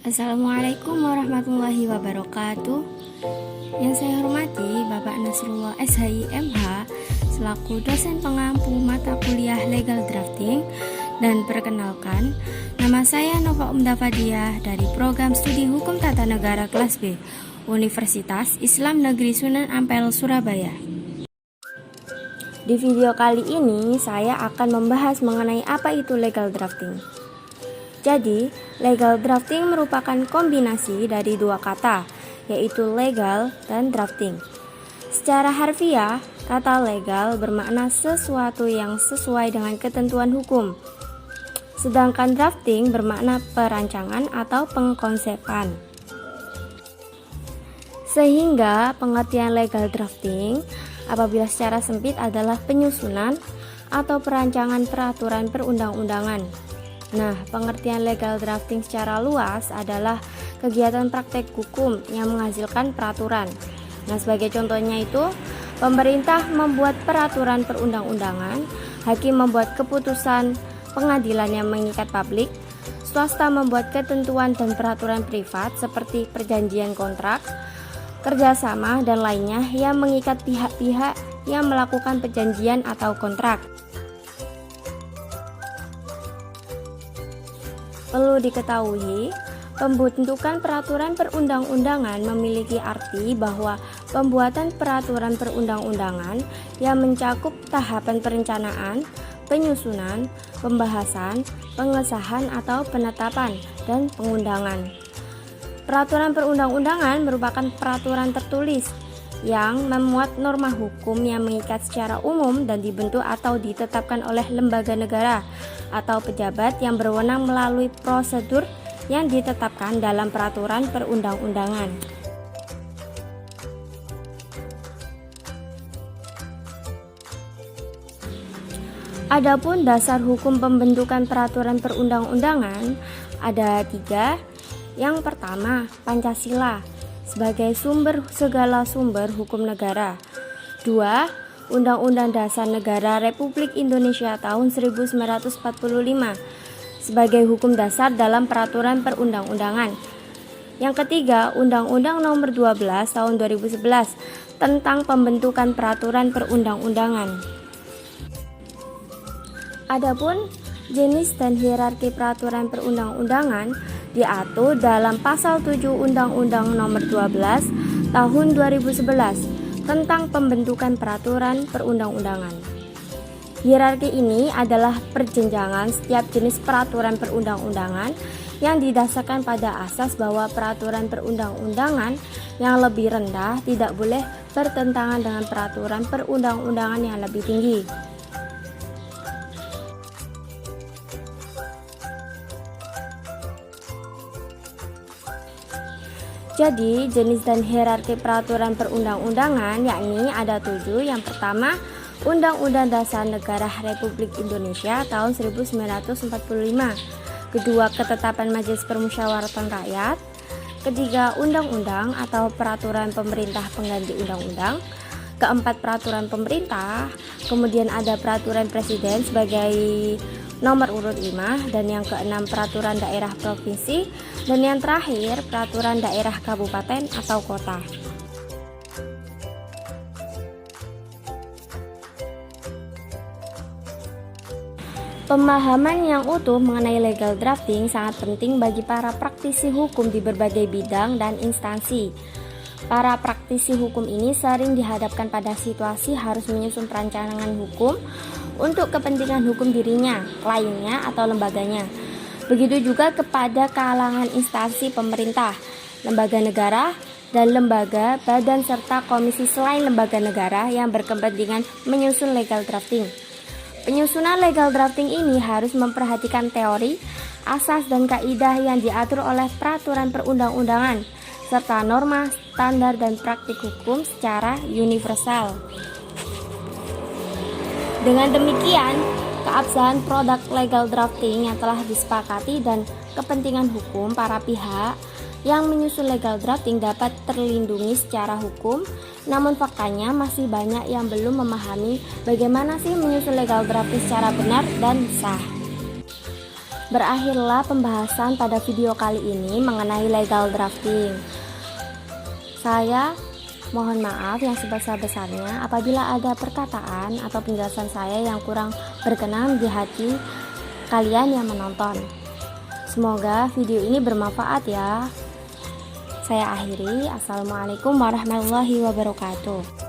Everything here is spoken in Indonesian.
Assalamualaikum warahmatullahi wabarakatuh. Yang saya hormati Bapak Nasrullah SHIMH selaku dosen pengampu mata kuliah Legal Drafting, dan perkenalkan, nama saya Nova Umdafadiah dari program studi Hukum Tata Negara kelas B Universitas Islam Negeri Sunan Ampel, Surabaya. Di video kali ini saya akan membahas mengenai apa itu legal drafting. Jadi, legal drafting merupakan kombinasi dari dua kata, yaitu legal dan drafting. Secara harfiah, kata legal bermakna sesuatu yang sesuai dengan ketentuan hukum. Sedangkan drafting bermakna perancangan atau pengkonsepan. Sehingga pengertian legal drafting apabila secara sempit adalah penyusunan atau perancangan peraturan perundang-undangan. Nah, pengertian legal drafting secara luas adalah kegiatan praktek hukum yang menghasilkan peraturan. Nah, sebagai contohnya itu, pemerintah membuat peraturan perundang-undangan, hakim membuat keputusan pengadilan yang mengikat publik, swasta membuat ketentuan dan peraturan privat seperti perjanjian kontrak, kerjasama, dan lainnya yang mengikat pihak-pihak yang melakukan perjanjian atau kontrak. Perlu diketahui, pembentukan peraturan perundang-undangan memiliki arti bahwa pembuatan peraturan perundang-undangan yang mencakup tahapan perencanaan, penyusunan, pembahasan, pengesahan atau penetapan, dan pengundangan. Peraturan perundang-undangan merupakan peraturan tertulis yang memuat norma hukum yang mengikat secara umum dan dibentuk atau ditetapkan oleh lembaga negara atau pejabat yang berwenang melalui prosedur yang ditetapkan dalam peraturan perundang-undangan. Adapun dasar hukum pembentukan peraturan perundang-undangan ada 3. Yang pertama, Pancasila sebagai sumber segala sumber hukum negara. 2. Undang-Undang Dasar Negara Republik Indonesia tahun 1945 sebagai hukum dasar dalam peraturan perundang-undangan. Yang ketiga, Undang-Undang Nomor 12 tahun 2011 tentang pembentukan peraturan perundang-undangan. Adapun jenis dan hierarki peraturan perundang-undangan diatur dalam pasal 7 Undang-Undang Nomor 12 tahun 2011 tentang pembentukan peraturan perundang-undangan. Hierarki ini adalah perjenjangan setiap jenis peraturan perundang-undangan yang didasarkan pada asas bahwa peraturan perundang-undangan yang lebih rendah tidak boleh bertentangan dengan peraturan perundang-undangan yang lebih tinggi. Jadi, jenis dan hierarki peraturan perundang-undangan yakni ada 7. Yang pertama, Undang-Undang Dasar Negara Republik Indonesia tahun 1945. Kedua, Ketetapan Majelis Permusyawaratan Rakyat. Ketiga, Undang-Undang atau Peraturan Pemerintah Pengganti Undang-Undang. Keempat, Peraturan Pemerintah. Kemudian ada Peraturan Presiden sebagai nomor urut 5, dan yang keenam peraturan daerah provinsi, dan yang terakhir peraturan daerah kabupaten atau kota. Pemahaman yang utuh mengenai legal drafting sangat penting bagi para praktisi hukum di berbagai bidang dan instansi. Para praktisi hukum ini sering dihadapkan pada situasi harus menyusun perancangan hukum untuk kepentingan hukum dirinya, kliennya, atau lembaganya. Begitu juga kepada kalangan instansi pemerintah, lembaga negara, dan lembaga, badan, serta komisi selain lembaga negara yang berkepentingan menyusun legal drafting. Penyusunan legal drafting ini harus memperhatikan teori, asas, dan kaidah yang diatur oleh peraturan perundang-undangan, serta norma, standar, dan praktik hukum secara universal. Dengan demikian, keabsahan produk legal drafting yang telah disepakati dan kepentingan hukum para pihak yang menyusun legal drafting dapat terlindungi secara hukum. Namun faktanya masih banyak yang belum memahami bagaimana sih menyusun legal drafting secara benar dan sah. Berakhirlah pembahasan pada video kali ini mengenai legal drafting. Saya mohon maaf yang sebesar-besarnya apabila ada perkataan atau penjelasan saya yang kurang berkenan di hati kalian yang menonton. Semoga video ini bermanfaat ya. Saya akhiri. Assalamualaikum warahmatullahi wabarakatuh.